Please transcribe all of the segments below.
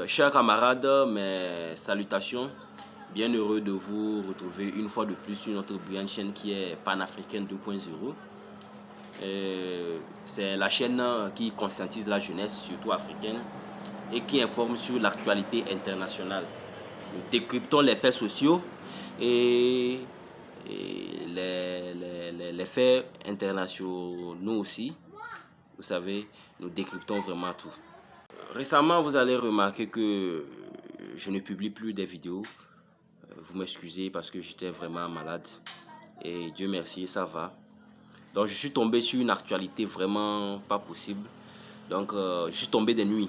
Chers camarades, mes salutations. Bien heureux de vous retrouver une fois de plus sur notre brillante chaîne qui est Panafricaine 2.0. C'est la chaîne qui conscientise la jeunesse, surtout africaine, et qui informe sur l'actualité internationale. Nous décryptons les faits sociaux et les faits internationaux aussi. Vous savez, nous décryptons vraiment tout. Récemment, vous allez remarquer que je ne publie plus des vidéos. Vous m'excusez parce que j'étais vraiment malade. Et Dieu merci, ça va. Donc, je suis tombé sur une actualité vraiment pas possible. Donc, je suis tombé des nuits.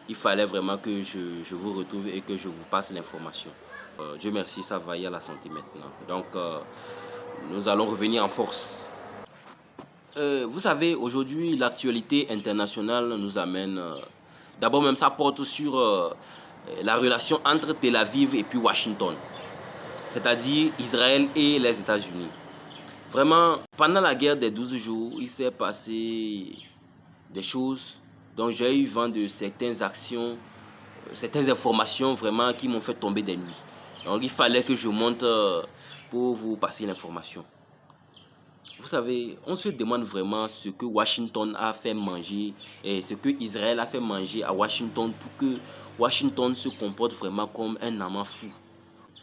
Il fallait vraiment que je vous retrouve et que je vous passe l'information. Dieu merci, ça va, il y a la santé maintenant. Donc, nous allons revenir en force. Vous savez, aujourd'hui, l'actualité internationale nous amène... D'abord même, ça porte sur la relation entre Tel Aviv et puis Washington. C'est-à-dire Israël et les États-Unis. Vraiment, pendant la guerre des 12 jours, il s'est passé des choses dont j'ai eu vent de certaines actions, certaines informations vraiment qui m'ont fait tomber des nuits. Donc il fallait que je monte pour vous passer l'information. Vous savez, on se demande vraiment ce que Washington a fait manger et ce que Israël a fait manger à Washington pour que Washington se comporte vraiment comme un amant fou.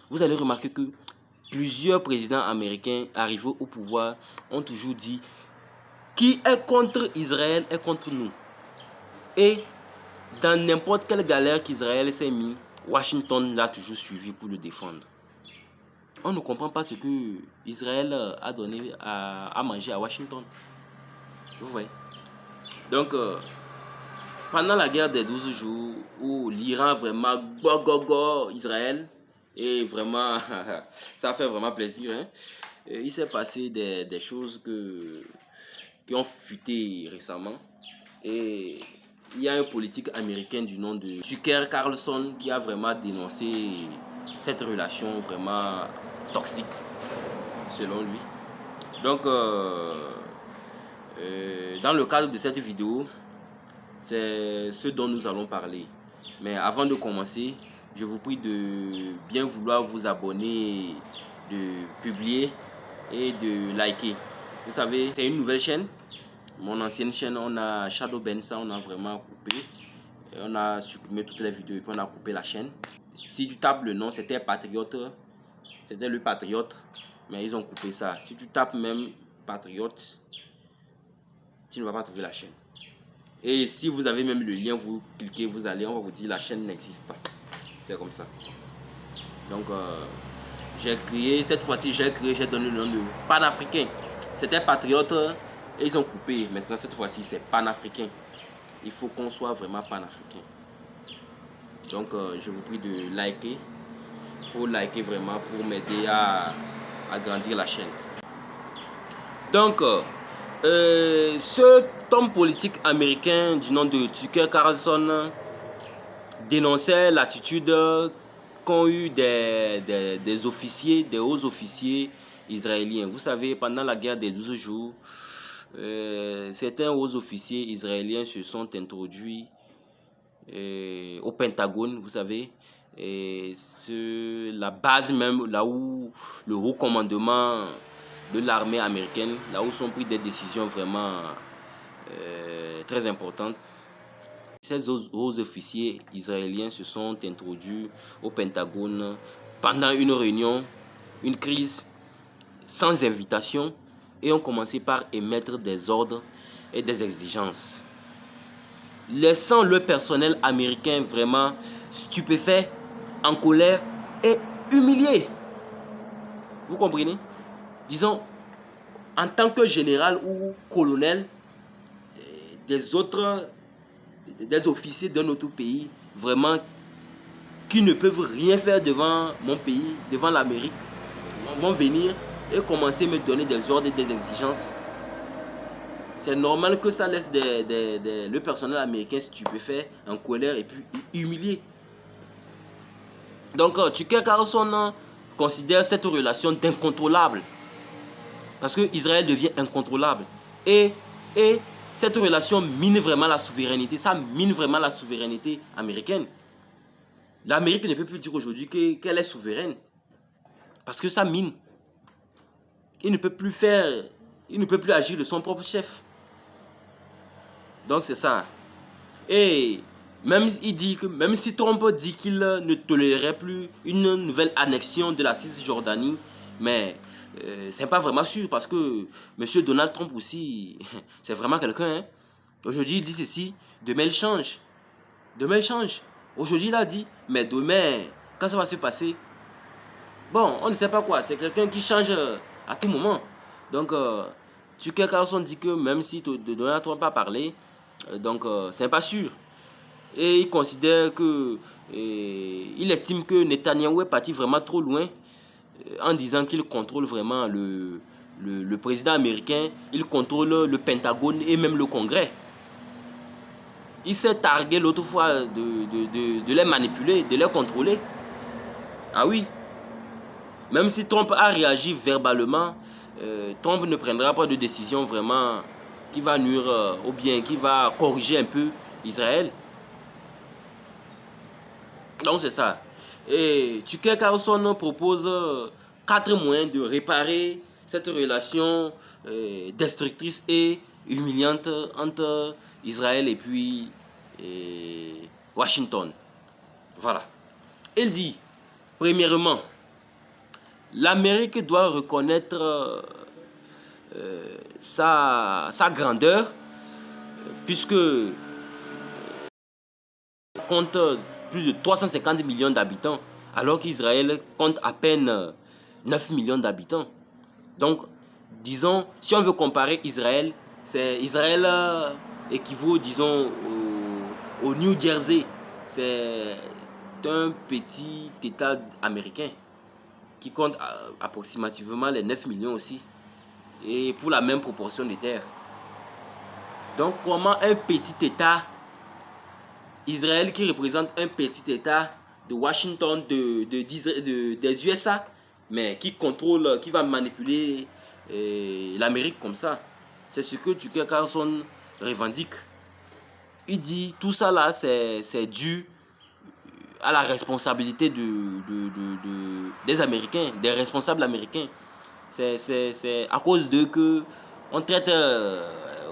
Vous allez remarquer que plusieurs présidents américains arrivés au pouvoir ont toujours dit qui est contre Israël est contre nous. Et dans n'importe quelle galère qu'Israël s'est mis, Washington l'a toujours suivi pour le défendre. On ne comprend pas ce que Israël a donné à manger à Washington. Vous voyez. Donc, pendant la guerre des 12 jours, où l'Iran vraiment go Israël, et vraiment, ça fait vraiment plaisir. Hein? Il s'est passé des choses qui ont fuité récemment. Et il y a un politique américain du nom de Tucker Carlson qui a vraiment dénoncé cette relation vraiment toxique, selon lui. Donc, dans le cadre de cette vidéo, c'est ce dont nous allons parler. Mais avant de commencer, je vous prie de bien vouloir vous abonner, de publier et de liker. Vous savez, c'est une nouvelle chaîne. Mon ancienne chaîne, on a Shadow Benza, on a vraiment coupé. On a supprimé toutes les vidéos et puis on a coupé la chaîne. Si tu tapes le nom, c'était Patriote. C'était le Patriote. Mais ils ont coupé ça. Si tu tapes même Patriote, tu ne vas pas trouver la chaîne. Et si vous avez même le lien, vous cliquez, vous allez, on va vous dire la chaîne n'existe pas. C'est comme ça. Donc, j'ai créé, cette fois-ci, j'ai donné le nom de Panafricain. C'était Patriote et ils ont coupé. Maintenant, cette fois-ci, c'est Panafricain. Il faut qu'on soit vraiment Panafricain. Donc, je vous prie de liker. Il faut liker vraiment pour m'aider à grandir la chaîne. Donc, ce homme politique américain du nom de Tucker Carlson dénonçait l'attitude qu'ont eu des officiers, des hauts officiers israéliens. Vous savez, pendant la guerre des 12 jours, certains hauts officiers israéliens se sont introduits au Pentagone, vous savez, et la base même, là où le haut commandement de l'armée américaine, là où sont prises des décisions vraiment très importantes. Ces hauts officiers israéliens se sont introduits au Pentagone pendant une réunion, une crise, sans invitation, et ont commencé par émettre des ordres et des exigences, laissant le personnel américain vraiment stupéfait, en colère et humilié. Vous comprenez? Disons, en tant que général ou colonel, des officiers d'un autre pays, vraiment, qui ne peuvent rien faire devant mon pays, devant l'Amérique, vont venir et commencer à me donner des ordres et des exigences. C'est normal que ça laisse le personnel américain stupéfait, en colère et puis humilié. Donc, Tucker Carlson considère cette relation d'incontrôlable. Parce que Israël devient incontrôlable. Et cette relation mine vraiment la souveraineté. Ça mine vraiment la souveraineté américaine. L'Amérique ne peut plus dire aujourd'hui qu'elle est souveraine. Parce que ça mine. Il ne peut plus faire, il ne peut plus agir de son propre chef. Donc c'est ça. Et même il dit que même si Trump dit qu'il ne tolérerait plus une nouvelle annexion de la Cisjordanie, mais c'est pas vraiment sûr parce que Monsieur Donald Trump aussi, c'est vraiment quelqu'un. Hein. Aujourd'hui il dit ceci, demain il change. Demain il change. Aujourd'hui il a dit, mais demain, quand ça va se passer, bon, on ne sait pas quoi. C'est quelqu'un qui change à tout moment. Donc, Tucker Carlson dit que même si Donald Trump a parlé, c'est pas sûr. Et il considère que, il estime que Netanyahou est parti vraiment trop loin en disant qu'il contrôle vraiment le président américain, il contrôle le Pentagone et même le Congrès. Il s'est targué l'autre fois de les manipuler, de les contrôler. Ah oui. Même si Trump a réagi verbalement, Trump ne prendra pas de décision vraiment qui va nuire ou bien qui va corriger un peu Israël. Donc c'est ça. Et Tucker Carlson propose 4 moyens de réparer cette relation destructrice et humiliante entre Israël et puis Washington. Voilà. Il dit, premièrement, l'Amérique doit reconnaître sa grandeur, puisque compte plus de 350 millions d'habitants, alors qu'Israël compte à peine 9 millions d'habitants. Donc, disons, si on veut comparer Israël, Israël équivaut, disons, au New Jersey. C'est un petit État américain qui compte approximativement les 9 millions aussi, et pour la même proportion de terres. Donc comment un petit État, Israël qui représente un petit État de Washington, des USA, mais qui contrôle, qui va manipuler l'Amérique comme ça, c'est ce que Tucker Carlson revendique. Il dit tout ça là, c'est dû à la responsabilité des Américains, des responsables américains. C'est à cause d'eux qu'on traite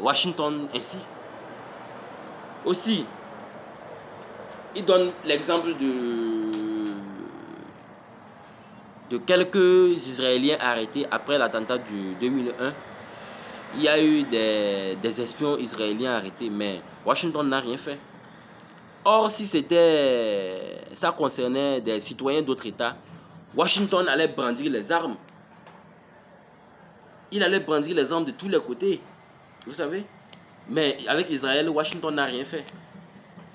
Washington ainsi. Aussi, il donne l'exemple de quelques Israéliens arrêtés après l'attentat du 2001. Il y a eu des espions israéliens arrêtés, mais Washington n'a rien fait. Or, si ça concernait des citoyens d'autres États, Washington allait brandir les armes. Il allait brandir les armes de tous les côtés. Vous savez? Mais avec Israël, Washington n'a rien fait.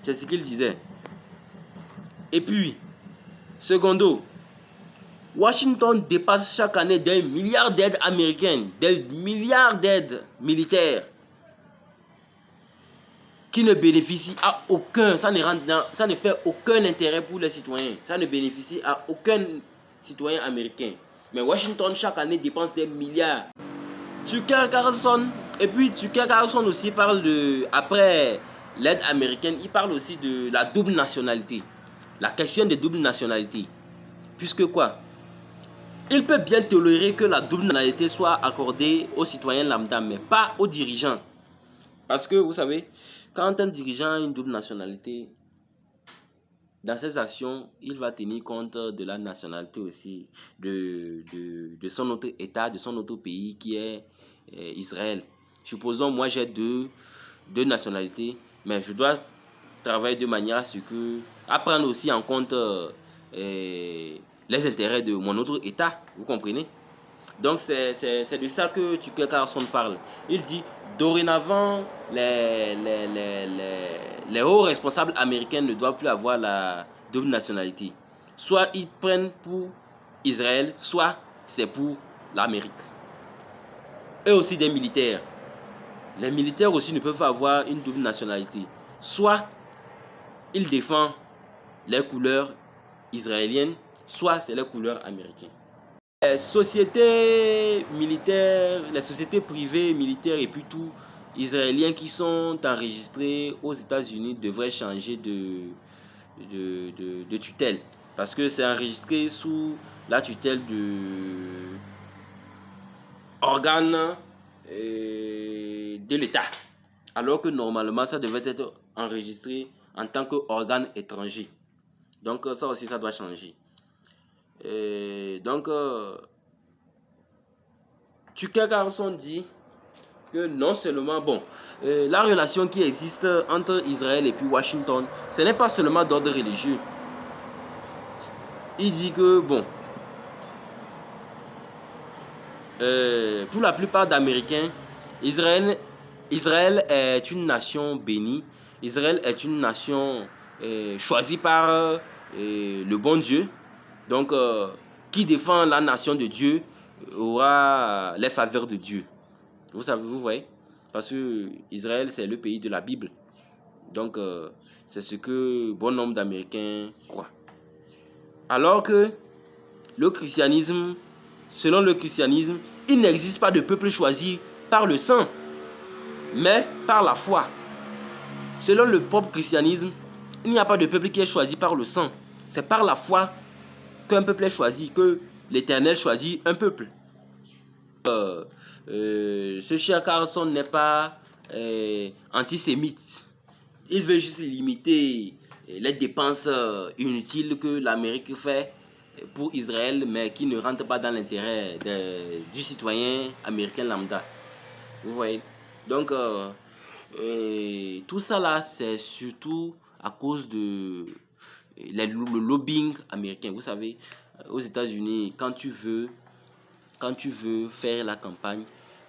C'est ce qu'il disait. Et puis, secondo, Washington dépasse chaque année des milliards d'aides américaines, des milliards d'aides militaires qui ne bénéficient à aucun, ça ne fait aucun intérêt pour les citoyens. Ça ne bénéficie à aucun citoyen américain. Mais Washington, chaque année, dépense des milliards. Tucker Carlson, et puis Tucker Carlson aussi parle après l'aide américaine, il parle aussi de la double nationalité. La question de double nationalité. Puisque quoi? Il peut bien tolérer que la double nationalité soit accordée aux citoyens lambda, mais pas aux dirigeants. Parce que vous savez, quand un dirigeant a une double nationalité, dans ses actions, il va tenir compte de la nationalité aussi, de son autre État, de son autre pays qui est Israël. Supposons, moi j'ai deux nationalités, mais je dois travailler de manière à ce que, à prendre aussi en compte les intérêts de mon autre État, vous comprenez? Donc c'est de ça que Tucker Carlson parle. Il dit, dorénavant, les hauts responsables américains ne doivent plus avoir la double nationalité. Soit ils prennent pour Israël, soit c'est pour l'Amérique. Eux aussi des militaires. Les militaires aussi ne peuvent avoir une double nationalité. Soit ils défendent les couleurs israéliennes, soit c'est les couleurs américaines. Les sociétés militaires, les sociétés privées militaires et puis tout israéliens qui sont enregistrés aux États-Unis devraient changer de tutelle. Parce que c'est enregistré sous la tutelle de organes de l'État. Alors que normalement, ça devait être enregistré en tant qu'organe étranger. Donc ça aussi, ça doit changer. Donc, Tucker Carlson dit que non seulement, la relation qui existe entre Israël et puis Washington, ce n'est pas seulement d'ordre religieux. Il dit que, pour la plupart d'Américains, Israël est une nation bénie. Israël est une nation choisie par le bon Dieu. Donc, qui défend la nation de Dieu aura les faveurs de Dieu. Vous savez, vous voyez? Parce que Israël, c'est le pays de la Bible. Donc, c'est ce que bon nombre d'Américains croient. Alors que le christianisme, selon le christianisme, il n'existe pas de peuple choisi par le sang, mais par la foi. Selon le propre christianisme, il n'y a pas de peuple qui est choisi par le sang. C'est par la foi qu'un peuple est choisi, que l'Éternel choisit un peuple. Ce cher Carlson n'est pas antisémite. Il veut juste limiter les dépenses inutiles que l'Amérique fait pour Israël, mais qui ne rentrent pas dans l'intérêt du citoyen américain lambda. Vous voyez? Donc, tout ça là, c'est surtout à cause de le lobbying américain. Vous savez, aux États-Unis, quand tu veux faire la campagne,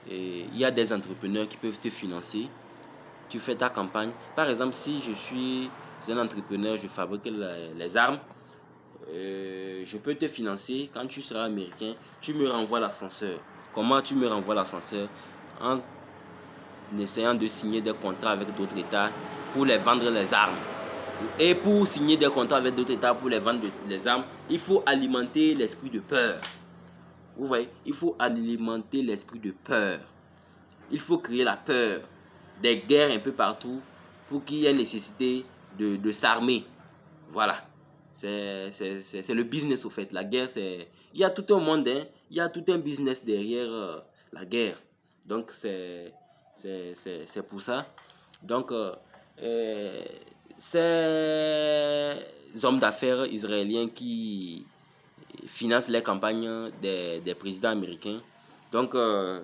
il y a des entrepreneurs qui peuvent te financer. Tu fais ta campagne. Par exemple, si je suis un entrepreneur, je fabrique les armes, je peux te financer. Quand tu seras américain, tu me renvoies l'ascenseur. Comment tu me renvoies l'ascenseur? En essayant de signer des contrats avec d'autres États pour les vendre les armes. Et pour signer des contrats avec d'autres États pour les vendre les armes, il faut alimenter l'esprit de peur. Vous voyez, il faut alimenter l'esprit de peur. Il faut créer la peur, des guerres un peu partout pour qu'il y ait nécessité de s'armer. Voilà. C'est le business au fait. La guerre, il y a tout un monde, hein? Il y a tout un business derrière la guerre. Donc, c'est pour ça. Donc, ces hommes d'affaires israéliens qui financent les campagnes des présidents américains. Donc, vous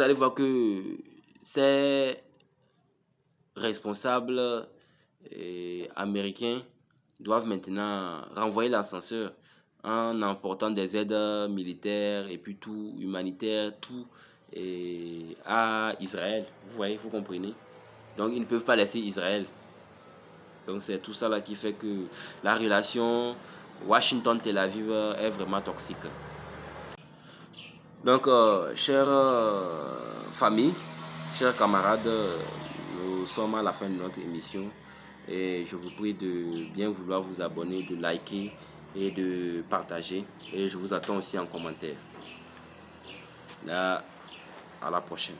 allez voir que ces responsables américains doivent maintenant renvoyer l'ascenseur en emportant des aides militaires et puis tout, humanitaire, tout à Israël. Vous voyez, vous comprenez? Donc, ils ne peuvent pas laisser Israël. Donc, c'est tout ça là qui fait que la relation Washington-Tel Aviv est vraiment toxique. Donc, chère famille, chers camarades, nous sommes à la fin de notre émission et je vous prie de bien vouloir vous abonner, de liker et de partager. Et je vous attends aussi en commentaire. À la prochaine.